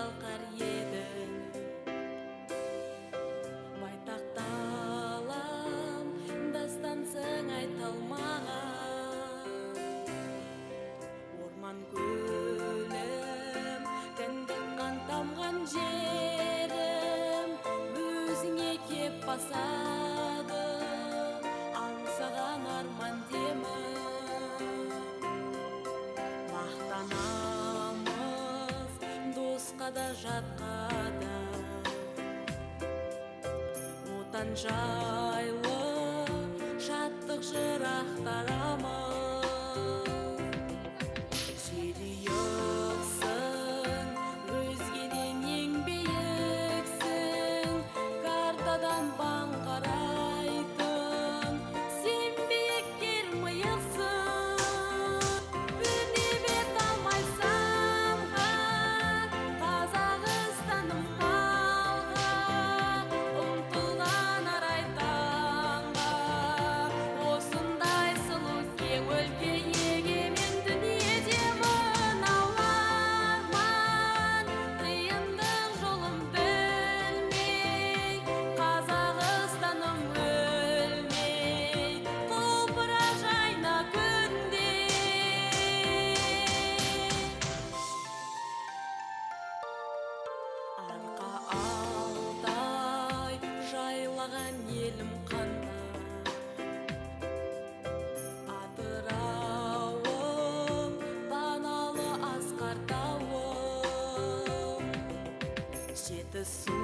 шалқар еді. Байтақ далам дастансың айталмаған, орман көлім кіндік қан тамған жерім өзіңе кеп басады аңсаған арман демім. Мақтанамыз досқа да жатқа да, отан жайлы шаттық жырақтарамыз. Жерұйықсың, өзгеден ең биіксің, картадан баң қарайтын сен биіккер миықсың. Өне бет алмайсам Қазақстаным алға, ұмтылған арай таңға. Осындай сұлу кең өлке егемен дүниедемін аламан, қиындық жолын білмей, Қазақстаным өлмей, құлпыра жайна күнде. Арқа алтай жайлаған елім қандай, Атырауым баналы асқар тауым, Жетісу